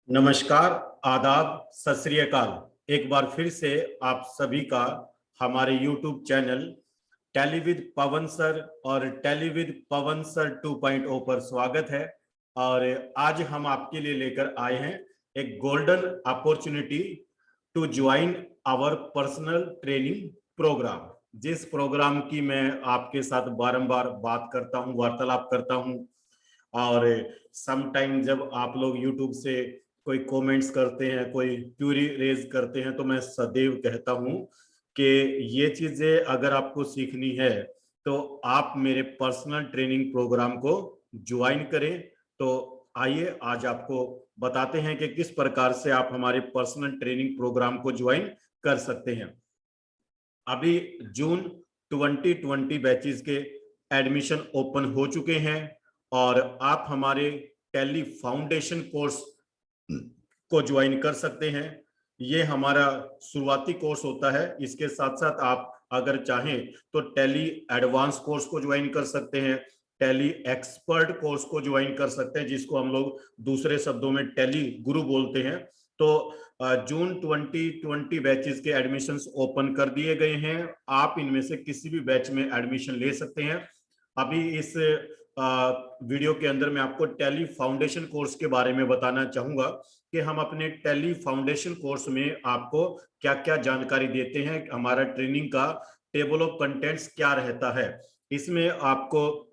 नमस्कार, आदाब, सत श्री अकाल। एक बार फिर से आप सभी का हमारे YouTube channel tally with Pawan sir और टेली विद पवन सर 2.0 पर स्वागत है। और आज हम आपके लिए लेकर आए हैं एक golden opportunity to join our personal training program. जिस प्रोग्राम की मैं आपके साथ बारंबार बात करता हूं, वार्तालाप करता हूं। और सम टाइम जब आप लोग YouTube से कोई कमेंट्स करते हैं, कोई क्यूरी रेज करते हैं, तो मैं सदैव कहता हूं कि ये चीजें अगर आपको सीखनी है तो आप मेरे पर्सनल ट्रेनिंग प्रोग्राम को ज्वाइन करें। तो आइए आज आपको बताते हैं कि किस प्रकार से आप हमारे पर्सनल ट्रेनिंग प्रोग्राम को ज्वाइन कर सकते हैं। अभी जून 2020 बैचेस के एडमिशन ओपन हो चुके हैं और आप हमारे टेली फाउंडेशन कोर्स को ज्वाइन कर सकते हैं। ये हमारा शुरुआती कोर्स होता है। इसके साथ साथ आप अगर चाहें तो टेली एडवांस कोर्स को ज्वाइन कर सकते हैं, टेली एक्सपर्ट कोर्स को ज्वाइन कर सकते हैं, जिसको हम लोग दूसरे शब्दों में टेली गुरु बोलते हैं। तो जून 2020 बैचेस के एडमिशंस ओपन कर दिए गए हैं। आप इनमें से किसी भी बैच में एडमिशन ले सकते हैं। अभी इस वीडियो के अंदर मैं आपको टेली फाउंडेशन कोर्स के बारे में बताना चाहूंगा कि हम अपने टेली फाउंडेशन कोर्स में आपको क्या क्या जानकारी देते हैं, हमारा ट्रेनिंग का टेबल ऑफ कंटेंट्स क्या रहता है। इसमें आपको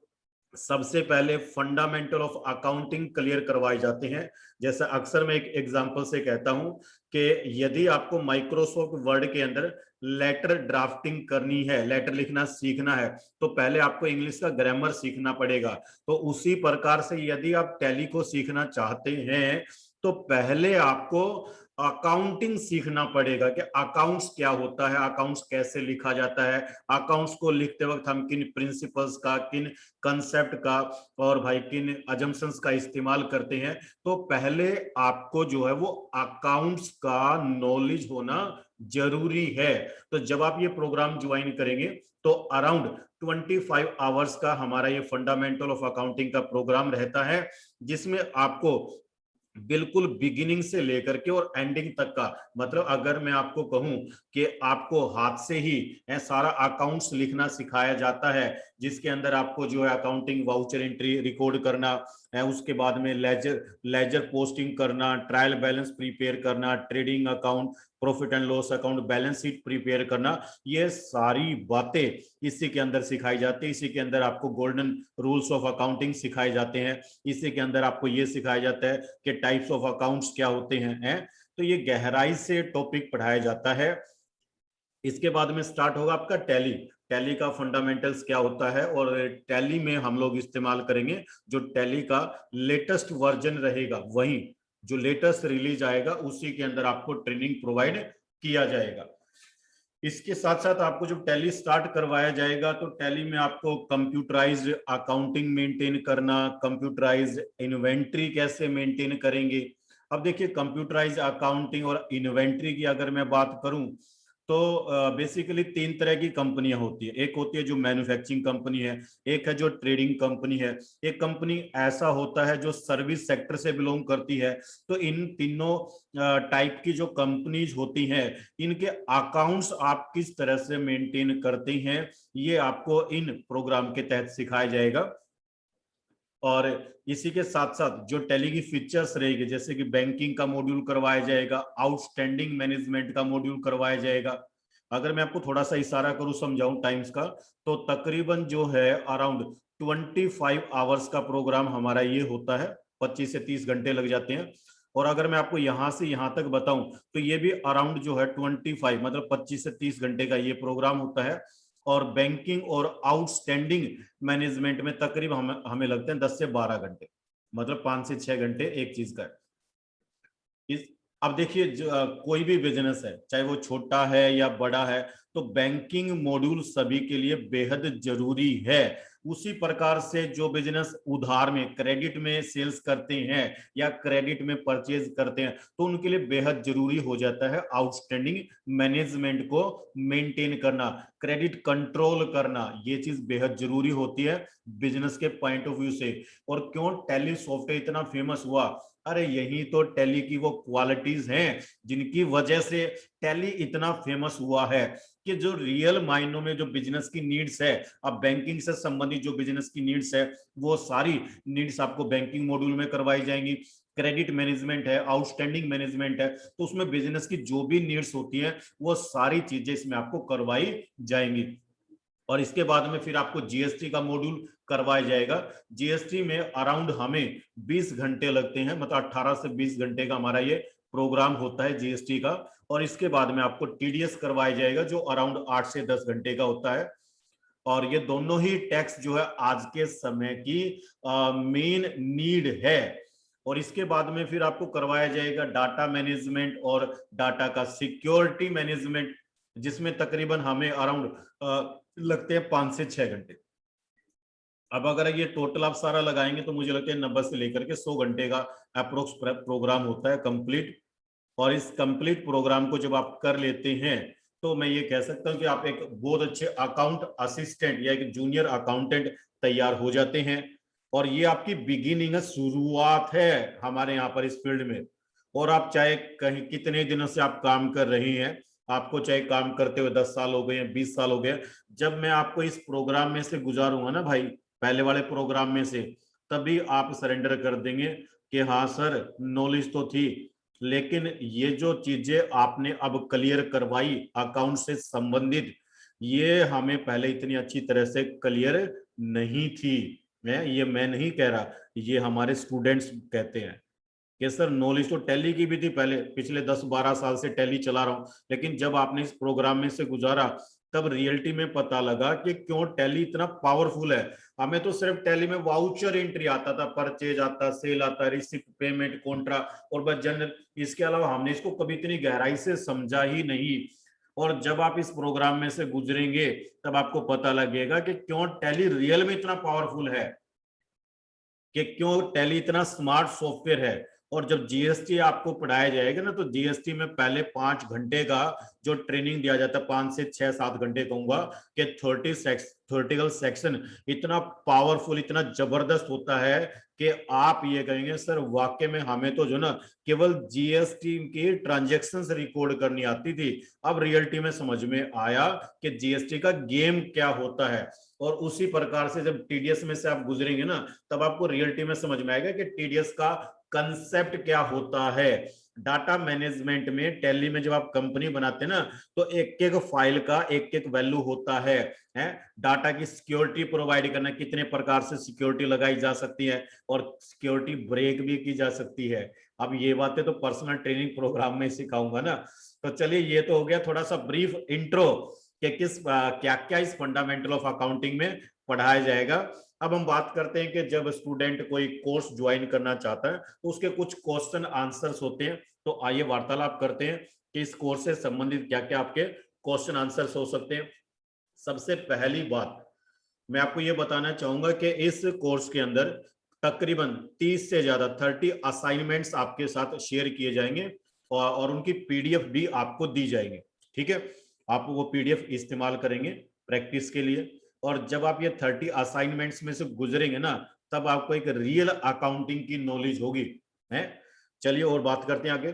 सबसे पहले फंडामेंटल ऑफ अकाउंटिंग क्लियर करवाए जाते हैं। जैसा अक्सर मैं एक एग्जांपल से कहता हूं कि यदि आपको माइक्रोसॉफ्ट वर्ड के अंदर लेटर ड्राफ्टिंग करनी है, लेटर लिखना सीखना है, तो पहले आपको इंग्लिश का ग्रामर सीखना पड़ेगा। तो उसी प्रकार से यदि आप टैली को सीखना चाहते हैं तो पहले आपको अकाउंटिंग सीखना पड़ेगा कि अकाउंट्स क्या होता है, अकाउंट्स कैसे लिखा जाता है, अकाउंट्स को लिखते वक्त हम किन प्रिंसिपल्स का, किन कंसेप्ट का और भाई किन अजम्पशंस का इस्तेमाल करते हैं। तो पहले आपको जो है वो अकाउंट्स का नॉलेज होना जरूरी है। तो जब आप ये प्रोग्राम ज्वाइन करेंगे तो अराउंड 25 आवर्स का हमारा ये फंडामेंटल ऑफ अकाउंटिंग का प्रोग्राम रहता है, जिसमें आपको बिल्कुल बिगिनिंग से लेकर के और एंडिंग तक का, मतलब अगर मैं आपको कहूं कि आपको हाथ से ही सारा अकाउंट्स लिखना सिखाया जाता है, जिसके अंदर आपको जो है अकाउंटिंग वाउचर एंट्री रिकॉर्ड करना है, उसके बाद में लेजर लेजर पोस्टिंग करना, ट्रायल बैलेंस प्रिपेयर करना, trading account, profit and loss account, balance sheet prepare करना, ये सारी बातें इसी के अंदर सिखाई जाती है। इसी के अंदर आपको गोल्डन रूल्स ऑफ अकाउंटिंग सिखाए जाते हैं। इसी के अंदर आपको ये सिखाया जाता है कि टाइप्स ऑफ अकाउंट्स क्या होते हैं। तो ये गहराई से टॉपिक पढ़ाया जाता है। इसके बाद में स्टार्ट होगा आपका टैली। टैली का फंडामेंटल्स क्या होता है, और टैली में हम लोग इस्तेमाल करेंगे जो टैली का लेटेस्ट वर्जन रहेगा, वही जो लेटेस्ट रिलीज आएगा उसी के अंदर आपको ट्रेनिंग प्रोवाइड किया जाएगा। इसके साथ साथ आपको जब टैली स्टार्ट करवाया जाएगा तो टैली में आपको कंप्यूटराइज्ड अकाउंटिंग मेंटेन करना, कंप्यूटराइज्ड इन्वेंट्री कैसे मेंटेन करेंगे। अब देखिए, कंप्यूटराइज्ड अकाउंटिंग और इन्वेंट्री की अगर मैं बात करूं तो बेसिकली तीन तरह की कंपनियां होती है। एक होती है जो मैन्युफैक्चरिंग कंपनी है, एक है जो ट्रेडिंग कंपनी है, एक कंपनी ऐसा होता है जो सर्विस सेक्टर से बिलोंग करती है। तो इन तीनों टाइप की जो कंपनीज होती हैं, इनके अकाउंट्स आप किस तरह से मेंटेन करते हैं, ये आपको इन प्रोग्राम के तहत सिखाया जाएगा। और इसी के साथ साथ जो टैली की फीचर्स रहेगी, जैसे कि बैंकिंग का मॉड्यूल करवाया जाएगा, आउटस्टैंडिंग मैनेजमेंट का मॉड्यूल करवाया जाएगा। अगर मैं आपको थोड़ा सा इशारा करूं, समझाऊं टाइम्स का, तो तकरीबन जो है अराउंड 25 आवर्स का प्रोग्राम हमारा ये होता है। 25 से 30 घंटे लग जाते हैं। और अगर मैं आपको यहां से यहां तक बताऊं तो ये भी अराउंड जो है 25, मतलब 25 से 30 घंटे का ये प्रोग्राम होता है। और बैंकिंग और आउटस्टैंडिंग मैनेजमेंट में तकरीबन हमें लगते हैं 10 से 12 घंटे, मतलब 5 से 6 घंटे एक चीज का। इस अब देखिए, कोई भी बिजनेस है, चाहे वो छोटा है या बड़ा है, तो बैंकिंग मॉड्यूल सभी के लिए बेहद जरूरी है। उसी प्रकार से जो बिजनेस उधार में क्रेडिट में सेल्स करते हैं या क्रेडिट में परचेज करते हैं, तो उनके लिए बेहद जरूरी हो जाता है आउटस्टैंडिंग मैनेजमेंट को मेंटेन करना, क्रेडिट कंट्रोल करना। ये चीज बेहद जरूरी होती है बिजनेस के पॉइंट ऑफ व्यू से। और क्यों टैली सॉफ्टवेयर इतना फेमस हुआ? अरे यही तो टैली की वो क्वालिटीज हैं जिनकी वजह से टैली इतना फेमस हुआ है कि जो रियल मायनों में जो बिजनेस की नीड्स है, अब बैंकिंग से संबंधित जो बिजनेस की नीड्स है, वो सारी नीड्स आपको बैंकिंग मॉड्यूल में करवाई जाएंगी। क्रेडिट मैनेजमेंट है, आउटस्टैंडिंग मैनेजमेंट है, तो उसमें बिजनेस की जो भी नीड्स होती है वो सारी चीजें इसमें आपको करवाई जाएंगी। और इसके बाद में फिर आपको जीएसटी का मॉड्यूल करवाया जाएगा। जीएसटी में अराउंड हमें 20 घंटे लगते हैं, मतलब 18 से 20 घंटे का हमारा ये प्रोग्राम होता है जीएसटी का। और इसके बाद में आपको टीडीएस करवाया जाएगा जो अराउंड 8 से 10 घंटे का होता है। और ये दोनों ही टैक्स जो है आज के समय की मेन नीड है। और इसके बाद में फिर आपको करवाया जाएगा डाटा मैनेजमेंट और डाटा का सिक्योरिटी मैनेजमेंट, जिसमें तकरीबन हमें अराउंड लगते हैं 5 से 6 घंटे। अब अगर ये टोटल आप सारा लगाएंगे तो मुझे लगता है 90 से लेकर के 100 घंटे का अप्रोक्स प्रोग्राम होता है कंप्लीट। और इस कंप्लीट प्रोग्राम को जब आप कर लेते हैं तो मैं ये कह सकता हूं कि आप एक बहुत अच्छे अकाउंट असिस्टेंट या एक जूनियर अकाउंटेंट तैयार हो जाते हैं। और ये आपकी बिगिनिंग है, शुरुआत है हमारे यहाँ पर इस फील्ड में। और आप चाहे कहीं कितने दिनों से आप काम कर रहे हैं, आपको चाहे काम करते हुए 10 साल हो गए हैं, 20 साल हो गए, जब मैं आपको इस प्रोग्राम में से गुजारूंगा ना भाई, पहले वाले प्रोग्राम में से, तभी आप सरेंडर कर देंगे कि हाँ सर नॉलेज तो थी, लेकिन ये जो चीजें आपने अब क्लियर करवाई अकाउंट से संबंधित, ये हमें पहले इतनी अच्छी तरह से क्लियर नहीं थी। मैं नहीं कह रहा, ये हमारे स्टूडेंट्स कहते हैं कि सर नॉलेज तो टैली की भी थी पहले, पिछले 10-12 साल से टैली चला रहा हूं, लेकिन जब आपने इस प्रोग्राम में से गुजारा तब रियलिटी में पता लगा कि क्यों टैली इतना पावरफुल है। हमें तो सिर्फ टैली में वाउचर एंट्री आता था, परचेज आता, सेल आता, रिसिप्ट, पेमेंट, कॉन्ट्रा और बस जनरल। इसके अलावा हमने इसको कभी इतनी गहराई से समझा ही नहीं। और जब आप इस प्रोग्राम में से गुजरेंगे तब आपको पता लगेगा कि क्यों टैली रियल में इतना पावरफुल है, कि क्यों टैली इतना स्मार्ट सॉफ्टवेयर है। और जब जीएसटी आपको पढ़ाया जाएगा ना, तो जीएसटी में पहले 5 घंटे का जो ट्रेनिंग दिया जाता है, 5 से 6-7 घंटे कहूंगा, कि थ्योरेटिकल सेक्शन इतना पावरफुल, इतना जबरदस्त होता है कि आप ये कहेंगे सर वाकई में हमें तो जो ना केवल जीएसटी की ट्रांजेक्शन्स रिकॉर्ड करनी आती थी, अब रियलिटी में समझ में आया कि जीएसटी का गेम क्या होता है। और उसी प्रकार से जब टीडीएस में से आप गुजरेंगे ना, तब आपको रियलिटी में समझ में आएगा कि टीडीएस का कंसेप्ट क्या होता है। डाटा मैनेजमेंट में टैली में जब आप कंपनी बनाते हैं ना, तो एक एक फाइल का एक एक वैल्यू होता है। डाटा की सिक्योरिटी प्रोवाइड करना, कितने प्रकार से सिक्योरिटी लगाई जा सकती है और सिक्योरिटी ब्रेक भी की जा सकती है। अब ये बातें तो पर्सनल ट्रेनिंग प्रोग्राम में सिखाऊंगा ना। तो चलिए ये तो हो गया थोड़ा सा ब्रीफ इंट्रो कि किस क्या क्या इस फंडामेंटल ऑफ अकाउंटिंग में पढ़ाया जाएगा। अब हम बात करते हैं कि जब स्टूडेंट कोई कोर्स ज्वाइन करना चाहता है तो उसके कुछ क्वेश्चन आंसर्स होते हैं। तो आइए वार्तालाप करते हैं कि इस कोर्स से संबंधित क्या क्या आपके क्वेश्चन आंसर्स हो सकते हैं। सबसे पहली बात मैं आपको ये बताना चाहूंगा कि इस कोर्स के अंदर तकरीबन 30 से ज्यादा 30 असाइनमेंट्स आपके साथ शेयर किए जाएंगे और उनकी पीडीएफ भी आपको दी जाएंगे। ठीक है, आप वो पीडीएफ इस्तेमाल करेंगे प्रैक्टिस के लिए। और जब आप ये 30 असाइनमेंट्स में से गुजरेंगे ना, तब आपको एक रियल अकाउंटिंग की नॉलेज होगी। है, चलिए और बात करते हैं आगे।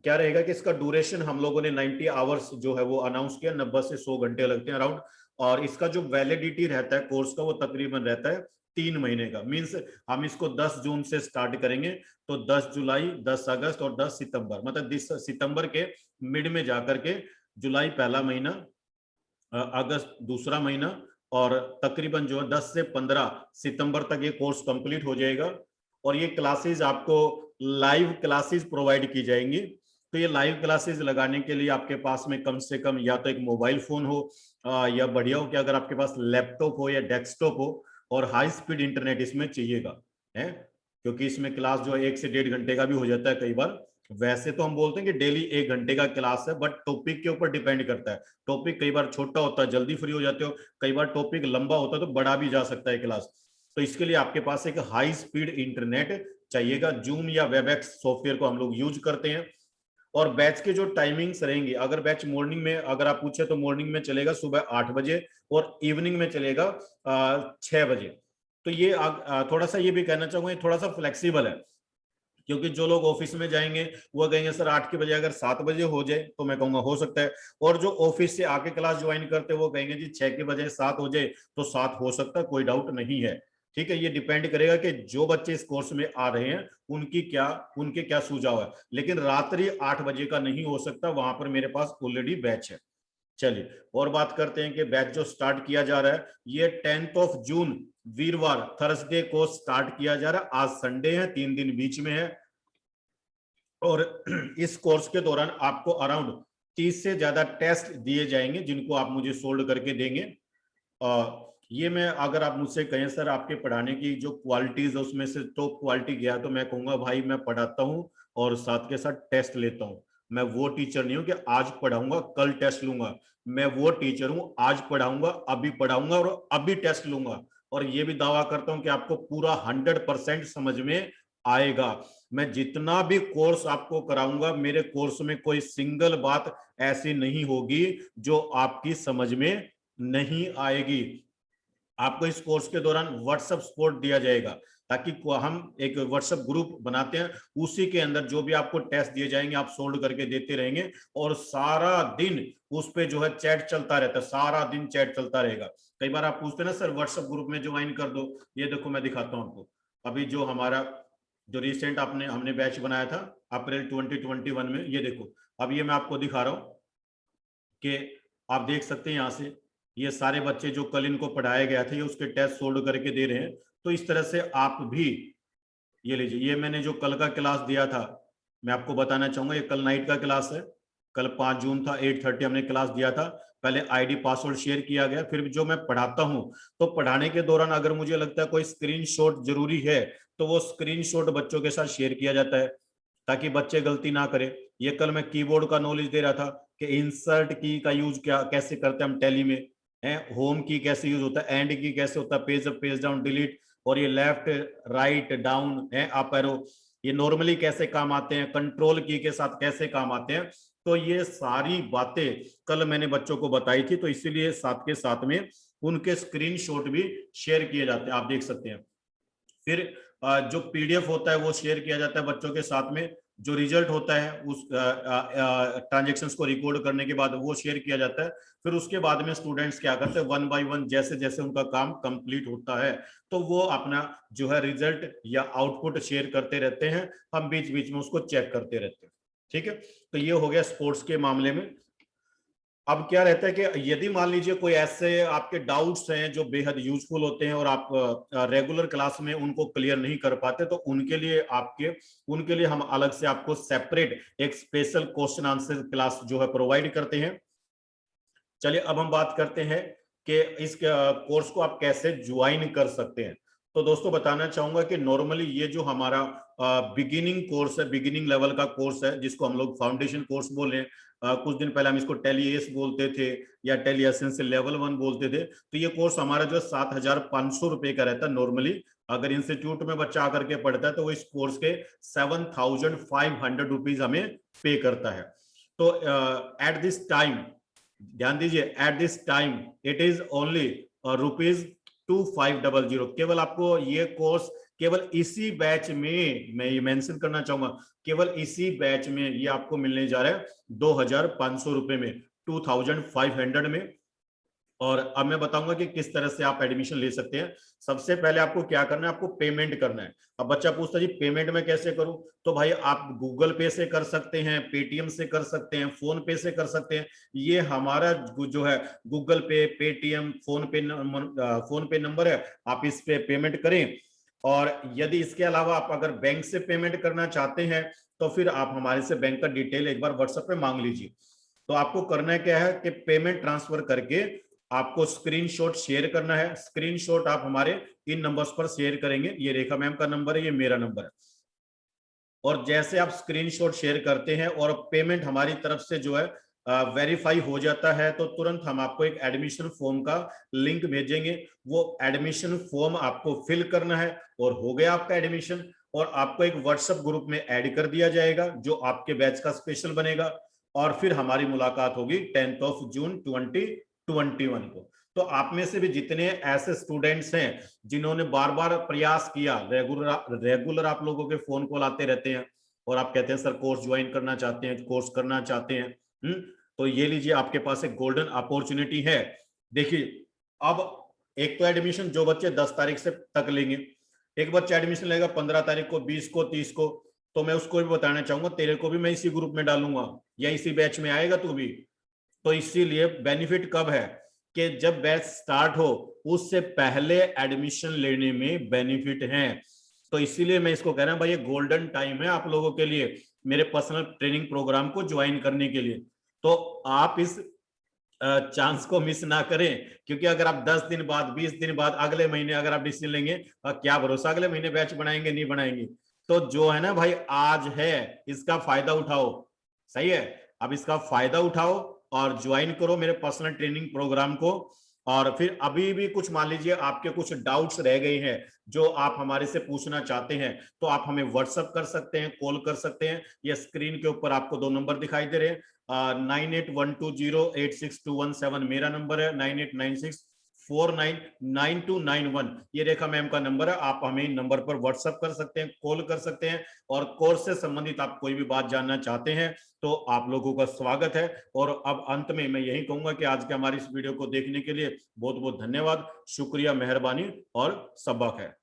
क्या रहेगा कि इसका ड्यूरेशन हम लोगों ने 90 आवर्स जो है वो अनाउंस किया, 90 से 100 घंटे लगते हैं अराउंड। और इसका जो वैलिडिटी रहता है कोर्स का, वो तकरीबन रहता है 3 महीने का। मींस हम इसको 10 जून से स्टार्ट करेंगे तो 10 जुलाई, 10 अगस्त और 10 सितंबर, मतलब 10 सितंबर के मिड में जाकर के जुलाई पहला महीना, अगस्त दूसरा महीना, और तकरीबन जो है 10 से 15 सितंबर तक ये कोर्स कंप्लीट हो जाएगा। और ये क्लासेस आपको लाइव क्लासेस प्रोवाइड की जाएंगी। तो ये लाइव क्लासेस लगाने के लिए आपके पास में कम से कम या तो एक मोबाइल फोन हो, या बढ़िया हो कि अगर आपके पास लैपटॉप हो या डेस्कटॉप हो, और हाई स्पीड इंटरनेट इसमें चाहिएगा। है, क्योंकि इसमें क्लास जो है 1 से 1.5 घंटे का भी हो जाता है कई बार, वैसे तो हम बोलते हैं कि डेली 1 घंटे का क्लास है, बट टॉपिक के ऊपर डिपेंड करता है। टॉपिक कई बार छोटा होता है, जल्दी फ्री हो जाते हो, कई बार टॉपिक लंबा होता है तो बड़ा भी जा सकता है क्लास। तो इसके लिए आपके पास एक हाई स्पीड इंटरनेट चाहिएगा। जूम या वेबएक्स सॉफ्टवेयर को हम लोग यूज करते हैं। और बैच के जो टाइमिंग्स रहेंगे, अगर बैच मॉर्निंग में अगर आप पूछे तो मॉर्निंग में चलेगा सुबह 8 बजे, और इवनिंग में चलेगा 6 बजे। तो ये थोड़ा सा ये भी कहना चाहूंगा, ये थोड़ा सा फ्लेक्सिबल है, क्योंकि जो लोग ऑफिस में जाएंगे वो कहेंगे सर 8 के बजे अगर 7 बजे हो जाए तो मैं कहूंगा हो सकता है। और जो ऑफिस से आके क्लास ज्वाइन करते हैं वो कहेंगे जी 6 के बजे 7 हो जाए तो 7 हो सकता है, कोई डाउट नहीं है। ठीक है, ये डिपेंड करेगा कि जो बच्चे इस कोर्स में आ रहे हैं उनके क्या सुझाव है। लेकिन रात्रि 8 बजे का नहीं हो सकता, वहां पर मेरे पास ऑलरेडी बैच है। चलिए और बात करते हैं कि बैच जो स्टार्ट किया जा रहा है, ये 10 जून वीरवार थर्सडे को स्टार्ट किया जा रहा है। आज संडे है, 3 दिन बीच में है। और इस कोर्स के दौरान आपको अराउंड 30 से ज्यादा टेस्ट दिए जाएंगे, जिनको आप मुझे सोल्व करके देंगे। ये मैं अगर आप मुझसे कहें सर आपके पढ़ाने की जो क्वालिटीज है उसमें से टॉप क्वालिटी गया, तो मैं कहूंगा भाई मैं पढ़ाता हूँ और साथ के साथ टेस्ट लेता हूँ। मैं वो टीचर नहीं हूं कि आज पढ़ाऊंगा कल टेस्ट लूंगा। मैं वो टीचर हूं, आज पढ़ाऊंगा और अभी टेस्ट लूंगा। और ये भी दावा करता हूं कि आपको पूरा 100% समझ में आएगा। मैं जितना भी कोर्स आपको कराऊंगा, मेरे कोर्स में कोई सिंगल बात ऐसी नहीं होगी जो आपकी समझ में नहीं आएगी। आपको इस कोर्स के दौरान व्हाट्सएप सपोर्ट दिया जाएगा, ताकि हम एक व्हाट्सएप ग्रुप बनाते हैं, उसी के अंदर जो भी आपको टेस्ट दिए जाएंगे आप सोल्व करके देते रहेंगे। और सारा दिन उस पे जो है चैट चलता रहता है, सारा दिन चैट चलता रहेगा। कई बार आप पूछते हैं ना सर व्हाट्सएप ग्रुप में ज्वाइन कर दो, ये देखो मैं दिखाता हूं आपको। अभी जो हमारा जो रिसेंट हमने बैच बनाया था अप्रैल 2021 में, ये देखो। अब ये मैं आपको दिखा रहा हूं कि आप देख सकते हैं यहाँ से ये सारे बच्चे जो कल इनको पढ़ाया गया था ये उसके टेस्ट सोल्व करके दे रहे हैं। तो इस तरह से आप भी ये लीजिए, ये मैंने जो कल का क्लास दिया था मैं आपको बताना चाहूंगा, ये कल नाइट का क्लास है। कल 5 जून था, 8:30 हमने क्लास दिया था। पहले आईडी पासवर्ड शेयर किया गया, फिर जो मैं पढ़ाता हूं तो पढ़ाने के दौरान अगर मुझे लगता है कोई स्क्रीनशॉट जरूरी है तो वो स्क्रीनशॉट बच्चों के साथ शेयर किया जाता है, ताकि बच्चे गलती ना करें। ये कल मैं कीबोर्ड का नॉलेज दे रहा था कि इंसर्ट की का यूज क्या कैसे करते हैं हम टैली में है, होम की कैसे यूज होता है, एंड की कैसे होता है, page up page down delete, और ये लेफ्ट राइट डाउन है अप एरो, ये नॉर्मली कैसे काम आते हैं, कंट्रोल की के साथ कैसे काम आते हैं। तो ये सारी बातें कल मैंने बच्चों को बताई थी, तो इसीलिए साथ के साथ में उनके स्क्रीनशॉट भी शेयर किए जाते हैं, आप देख सकते हैं। फिर जो पीडीएफ होता है वो शेयर किया जाता है बच्चों के साथ में। जो रिजल्ट होता है उस ट्रांजेक्शन्स को रिकॉर्ड करने के बाद वो शेयर किया जाता है। फिर उसके बाद में स्टूडेंट्स क्या करते हैं, 1 बाय 1 जैसे जैसे उनका काम कंप्लीट होता है तो वो अपना जो है रिजल्ट या आउटपुट शेयर करते रहते हैं, हम बीच बीच में उसको चेक करते रहते हैं। ठीक है, तो ये हो गया स्पोर्ट्स के मामले में। अब क्या रहता है कि यदि मान लीजिए कोई ऐसे आपके डाउट्स हैं जो बेहद यूजफुल होते हैं और आप रेगुलर क्लास में उनको क्लियर नहीं कर पाते, तो उनके लिए हम अलग से आपको सेपरेट एक स्पेशल क्वेश्चन आंसर क्लास जो है प्रोवाइड करते हैं। चलिए अब हम बात करते हैं कि इस कोर्स को आप कैसे ज्वाइन कर सकते हैं। तो दोस्तों बताना चाहूंगा कि नॉर्मली ये जो हमारा बिगिनिंग कोर्स है, बिगिनिंग लेवल का कोर्स है, जिसको हम लोग फाउंडेशन कोर्स बोले हैं, कुछ दिन पहले हम इसको टैली एस बोलते थे या टैली एसेंशियल लेवल 1 बोलते थे। तो ये कोर्स हमारा जो 7,500 रुपए का रहता है नॉर्मली। अगर इंस्टीट्यूट में बच्चा आकर के पढ़ता है तो वो इस कोर्स के 7,500 रुपीज हमें पे करता है। तो एट दिस टाइम ध्यान दीजिए, at this time it is only ₹2500। केवल आपको ये कोर्स केवल इसी बैच में, मैं ये मेंशन करना चाहूंगा, केवल इसी बैच में ये आपको मिलने जा रहा है ₹2,500 में, 2500 में। और अब मैं बताऊंगा कि किस तरह से आप एडमिशन ले सकते हैं। सबसे पहले आपको क्या करना है, आपको पेमेंट करना है। अब बच्चा पूछता है जी पेमेंट मैं कैसे करूं, तो भाई आप गूगल पे से कर सकते हैं, पेटीएम से कर सकते हैं, फोन पे से कर सकते हैं। ये हमारा जो है गूगल पे, पेटीएम, फोन पे नंबर है, आप इस पे पेमेंट करें। और यदि इसके अलावा आप अगर बैंक से पेमेंट करना चाहते हैं तो फिर आप हमारे से बैंक का डिटेल एक बार व्हाट्सएप पे मांग लीजिए। तो आपको करना क्या है कि पेमेंट ट्रांसफर करके आपको स्क्रीनशॉट शेयर करना है। स्क्रीनशॉट आप हमारे इन नंबर्स पर शेयर करेंगे, ये रेखा मैम का नंबर है, ये मेरा नंबर है। और जैसे आप स्क्रीनशॉट शेयर करते हैं और पेमेंट हमारी तरफ से जो है वेरीफाई हो जाता है, तो तुरंत हम आपको एक एडमिशन फॉर्म का लिंक भेजेंगे। वो एडमिशन फॉर्म आपको फिल करना है और हो गया आपका एडमिशन, और आपको एक व्हाट्सएप ग्रुप में ऐड कर दिया जाएगा जो आपके बैच का स्पेशल बनेगा। और फिर हमारी मुलाकात होगी 10 जून 2021 को। तो आप में से भी जितने ऐसे स्टूडेंट्स हैं जिन्होंने बार बार प्रयास किया, रेगुलर आप लोगों के फोन कॉल आते रहते हैं और आप कहते हैं सर कोर्स ज्वाइन करना चाहते हैं, कोर्स करना चाहते हैं, तो ये लीजिए आपके पास एक गोल्डन अपॉर्चुनिटी है। देखिए अब एक तो एडमिशन जो बच्चे 10 तारीख से तक लेंगे, एक बच्चा एडमिशन लेगा 15 तारीख को, 20 को, 30 को, तो मैं उसको भी बताना चाहूंगा तेरे को भी मैं इसी ग्रुप में डालूंगा या इसी बैच में आएगा तू भी। तो इसीलिए बेनिफिट कब है कि जब बैच स्टार्ट हो उससे पहले एडमिशन लेने में बेनिफिट है। तो इसीलिए मैं इसको कह रहा हूं भाई ये गोल्डन टाइम है आप लोगों के लिए मेरे पर्सनल ट्रेनिंग प्रोग्राम को ज्वाइन करने के लिए। तो आप इस चांस को मिस ना करें, क्योंकि अगर आप 10 दिन बाद, 20 दिन बाद, अगले महीने अगर आप डिसीजन लेंगे, क्या भरोसा अगले महीने बैच बनाएंगे नहीं बनाएंगे। तो जो है ना भाई आज है इसका फायदा उठाओ, सही है, अब इसका फायदा उठाओ और ज्वाइन करो मेरे पर्सनल ट्रेनिंग प्रोग्राम को। और फिर अभी भी कुछ मान लीजिए आपके कुछ डाउट्स रह गए हैं जो आप हमारे से पूछना चाहते हैं, तो आप हमें व्हाट्सएप कर सकते हैं, कॉल कर सकते हैं, या स्क्रीन के ऊपर आपको 2 नंबर दिखाई दे रहे हैं। 9812086217 मेरा नंबर है, 9896499291 ये रेखा मैम का नंबर है। आप हमें नंबर पर व्हाट्सएप कर सकते हैं, कॉल कर सकते हैं, और कोर्स से संबंधित आप कोई भी बात जानना चाहते हैं तो आप लोगों का स्वागत है। और अब अंत में मैं यही कहूंगा कि आज के हमारी इस वीडियो को देखने के लिए बहुत बहुत धन्यवाद, शुक्रिया, मेहरबानी और सबक है।